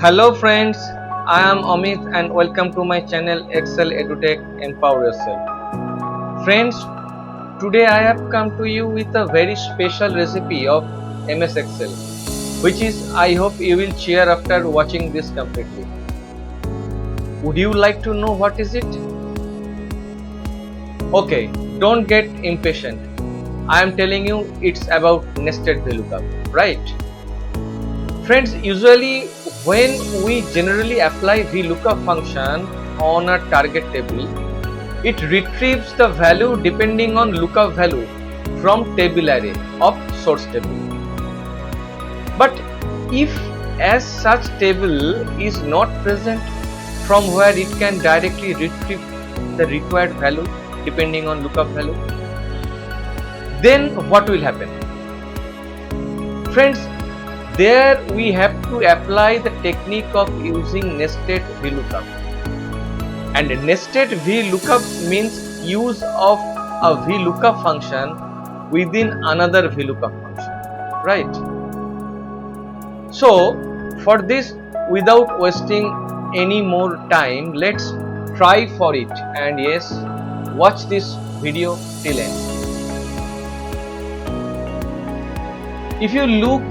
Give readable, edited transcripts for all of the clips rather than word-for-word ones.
Hello friends, I am Amit and welcome to my channel Excel EduTech Empower Yourself. Friends, today I have come to you with a very special recipe of MS Excel, which is I hope you will cheer after watching this completely. Would you like to know what is it? Okay, don't get impatient. I am telling you it's about nested VLOOKUP, right? Friends, usually when we generally apply VLOOKUP function on a target table, it retrieves the value depending on lookup value from table array of source table. But if as such table is not present from where it can directly retrieve the required value depending on lookup value, then what will happen? Friends, there we have to apply the technique of using nested VLOOKUP. And nested VLOOKUP means use of a VLOOKUP function within another VLOOKUP function, right? So for this, without wasting any more time, let's try for it, and yes, watch this video till end. If you look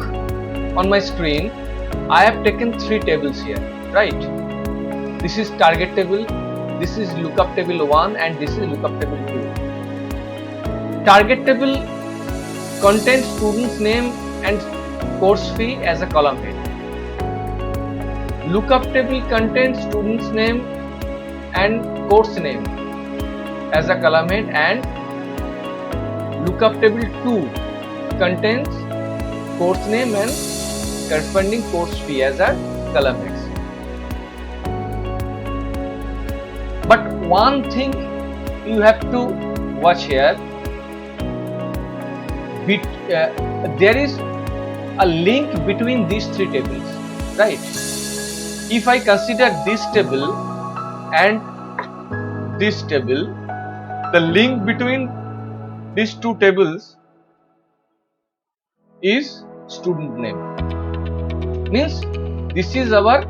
on my screen, I have taken three tables here, right? This is target table, this is lookup table 1 and this is lookup table 2. Target table contains student's name and course fee as a column head. Lookup table contains student's name and course name as a column head, and lookup table 2 contains course name and corresponding course fee as a column heads. But one thing you have to watch here, there is a link between these three tables, right? If I consider this table and this table, the link between these two tables is student name. Means this is our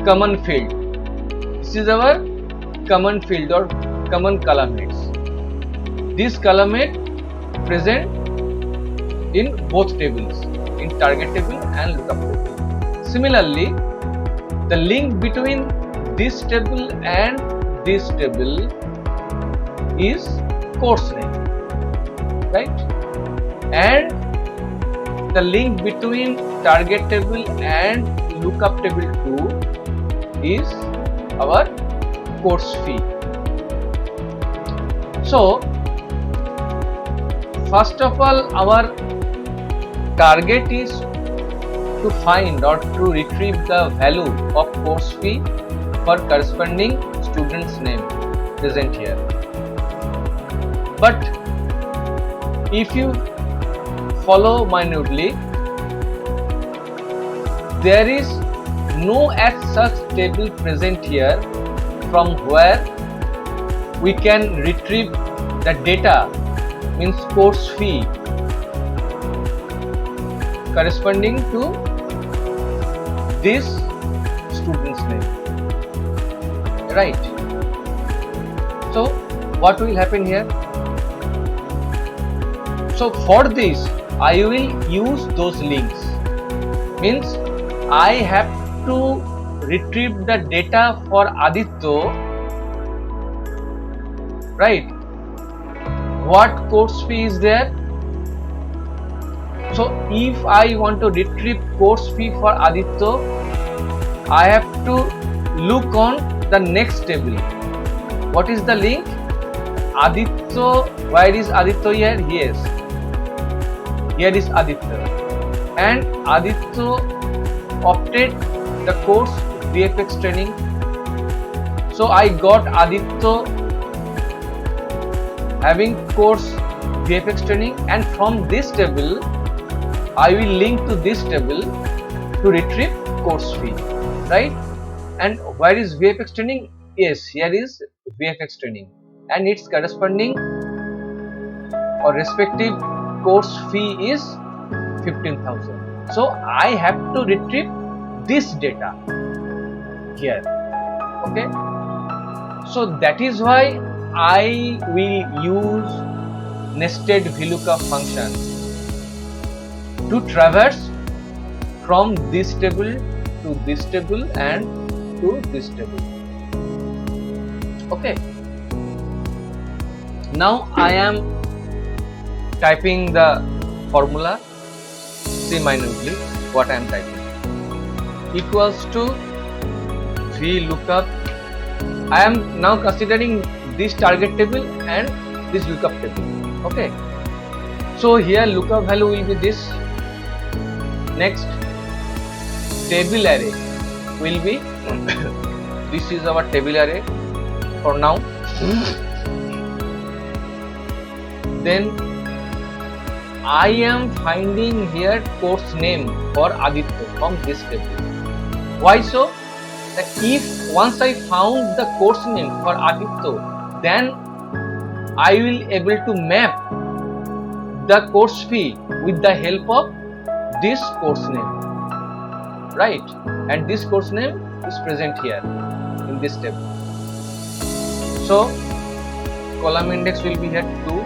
common field. This is our common field or common column heads. This column head present in both tables, in target table and lookup table. Similarly, the link between this table and this table is course name, right? And the link between target table and lookup table 2 is our course fee. So first of all, our target is to find or to retrieve the value of course fee for corresponding student's name present here. But if you follow minutely, there is no as such table present here from where we can retrieve the data, means course fee corresponding to this student's name, right? So what will happen here? So for this I will use those links, means I have to retrieve the data for Aditya, right? What course fee is there? So if I want to retrieve course fee for Aditya, I have to look on the next table. What is the link? Aditya. Where is Aditya here? Yes, here is Aditya, and Aditya opted the course VFX training. So I got Aditya having course VFX training, and from this table I will link to this table to retrieve course fee, right? And where is VFX training? Yes, here is VFX training, and its corresponding or respective course fee is 15,000. So I have to retrieve this data here. Okay, so that is why I will use nested VLOOKUP function to traverse from this table to this table and to this table. Okay, now I am typing the formula. See minutely what I am typing. Equals to VLOOKUP. I am now considering this target table and this lookup table. Okay, so here lookup value will be this. Next, table array will be this is our table array for now. Then I am finding here course name for Aditya from this table. Why so? That if once I found the course name for Aditya, then I will able to map the course fee with the help of this course name, right? And this course name is present here in this table. So column index will be here 2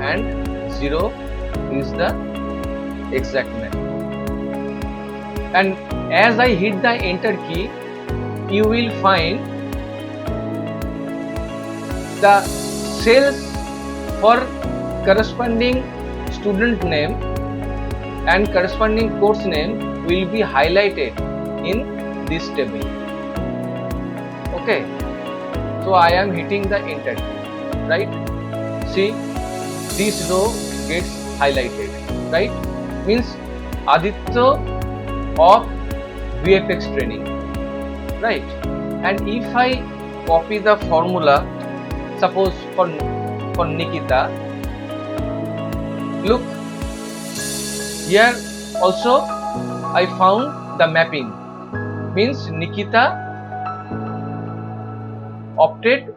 and 0 is the exact map. And as I hit the enter key, you will find the cells for corresponding student name and corresponding course name will be highlighted in this table. Okay, so I am hitting the enter key, right? See, this row gets highlighted, right? Means Aditya of VFX training, right? And if I copy the formula, suppose for Nikita, look here also I found the mapping, means Nikita opted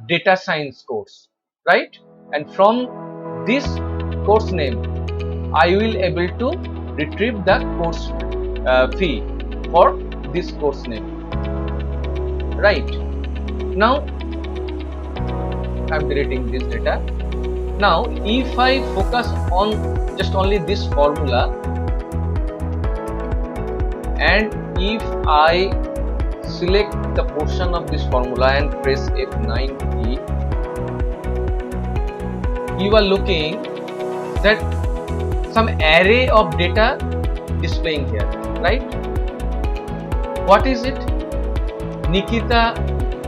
data science course, right? And from this course name I will able to retrieve the course fee for this course name, right? Now I am deleting this data. Now if I focus on just only this formula and if I select the portion of this formula and press F9 key, you are looking that some array of data displaying here, right? What is it? Nikita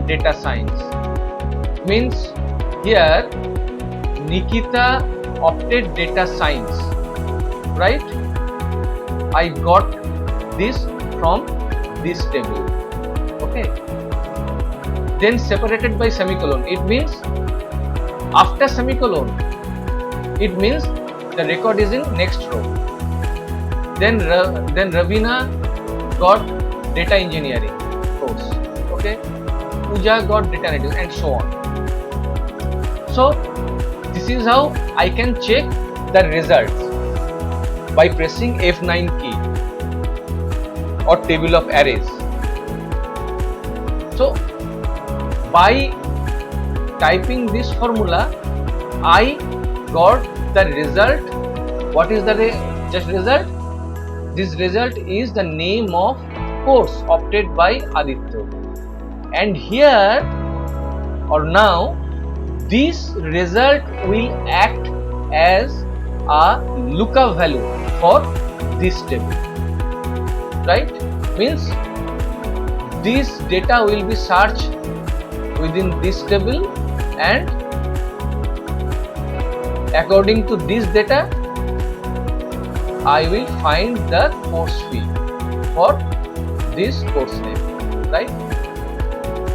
data science, means here Nikita opted data science, right? I got this from this table. Okay, then separated by semicolon, it means after semicolon, it means the record is in next row. Then Ravina got data engineering course, okay, Pooja got data analytics, and so on. So this is how I can check the results by pressing F9 key or table of arrays. So by typing this formula, I got the result. What is the result? This result is the name of course opted by Aditya, and here or now this result will act as a lookup value for this table, right? Means this data will be searched within this table, and according to this data I will find the course fee for this course name, right?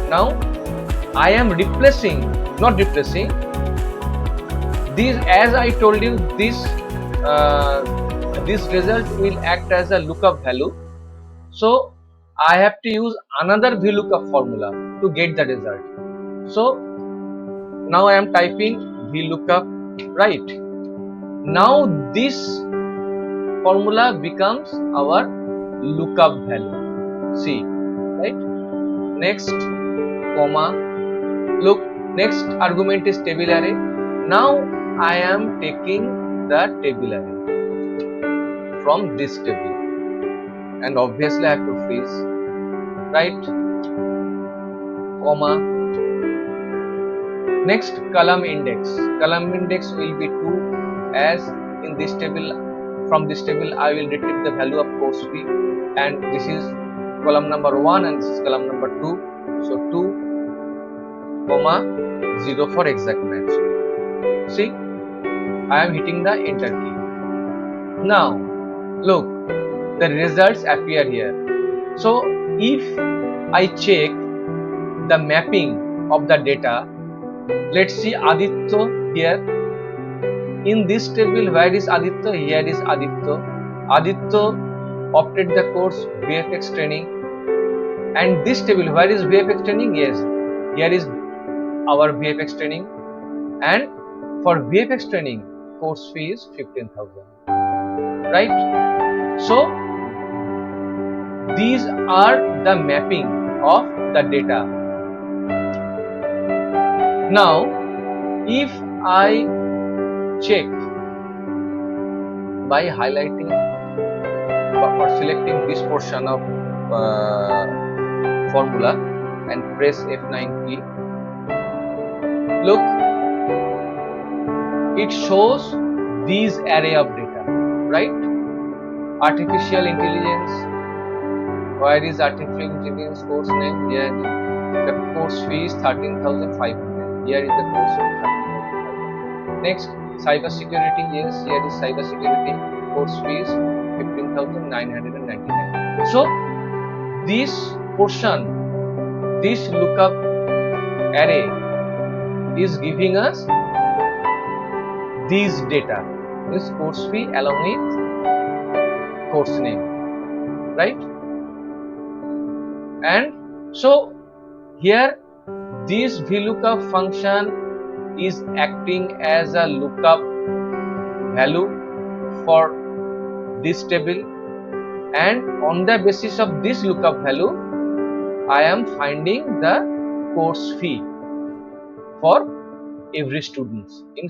Now I am not replacing this, as I told you, this result will act as a lookup value, so I have to use another VLOOKUP formula to get the result. So now I am typing VLOOKUP, right? Now this formula becomes our lookup value. See, right? Next, comma. Look, next argument is table array. Now I am taking the table array from this table, and obviously I have to freeze, right? Comma. Next, column index. Column index will be 2, as in this table, from this table I will retrieve the value of course fee, and this is column number 1 and this is column number 2. So 2, comma 0 for exact match. See, I am hitting the enter key. Now look, the results appear here. So if I check the mapping of the data, let's see Aditya here. In this table, where is Aditya? Here is Aditya. Aditya opted the course VFX training. And this table, where is VFX training? Yes, here is our VFX training. And for VFX training, course fee is 15,000. Right? So these are the mapping of the data. Now, if I check by highlighting or selecting this portion of formula and press F9 key, look, it shows these array of data, right? Artificial intelligence. Where is artificial intelligence course name? Here the course fee is 13,500. Here is the course fee 13,500. Next, cyber security. Yes, here is cyber security. Course fee is 15,999. So this portion, this lookup array is giving us these data, this course fee along with course name, right? And so here this VLOOKUP function is acting as a lookup value for this table, and on the basis of this lookup value I am finding the course fee for every student in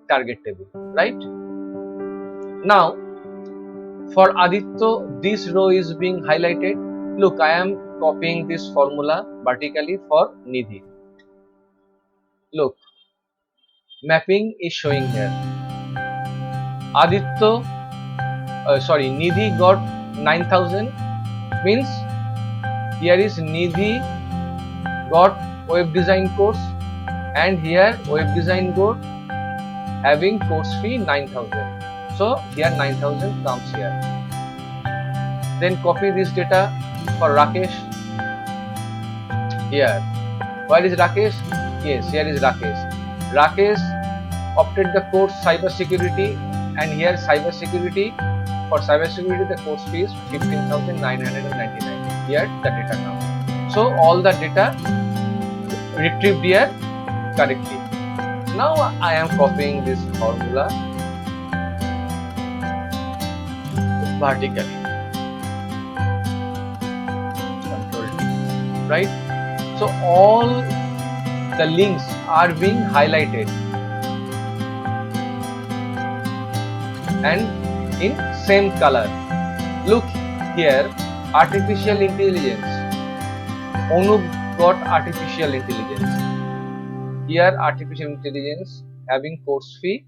target table, right? Now for Aditya, this row is being highlighted. Look, I am copying this formula vertically for Nidhi. Look, mapping is showing here. Nidhi got 9,000, means here is Nidhi got web design course, and here web design got having course fee 9,000. So here 9,000 comes here. Then copy this data for Rakesh. Here, where is Rakesh? Yes, here is Rakesh. Rakesh opted the course cyber security, and here cyber security. For cyber security, the course fee is 15,999. Here the data comes. So all the data retrieved here correctly. Now I am copying this formula vertically. Control T, right? So all the links are being highlighted and in same color. Look here, artificial intelligence. Anup got artificial intelligence. Here artificial intelligence having course fee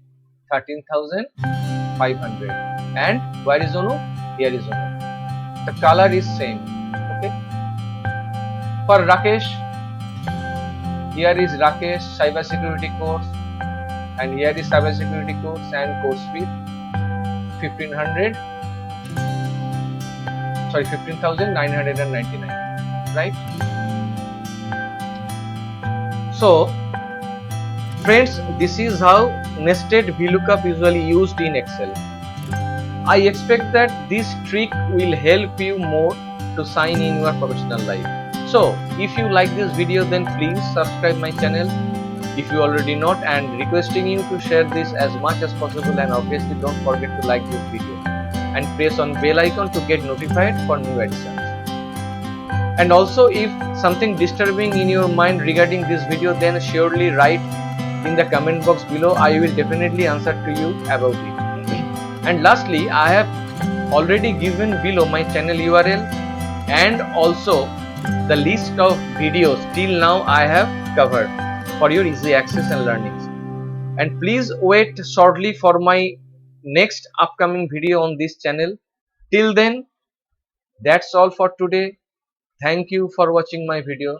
13,500. And where is Anup? Here is Anup. The color is same. Okay. For Rakesh, here is Rakesh cyber security course, and here is cyber security course and course fee 15,999, right? So friends, this is how nested VLOOKUP usually used in Excel. I expect that this trick will help you more to shine in your professional life. So if you like this video, then please subscribe my channel if you already not, and requesting you to share this as much as possible, and obviously don't forget to like this video. and press on bell icon to get notified for new additions. And also, if something disturbing in your mind regarding this video, then surely write in the comment box below. I will definitely answer to you about it. And lastly, I have already given below my channel URL and also the list of videos till now I have covered for your easy access and learnings. And please wait shortly for my next upcoming video on this channel. Till then, that's all for today. Thank you for watching my video.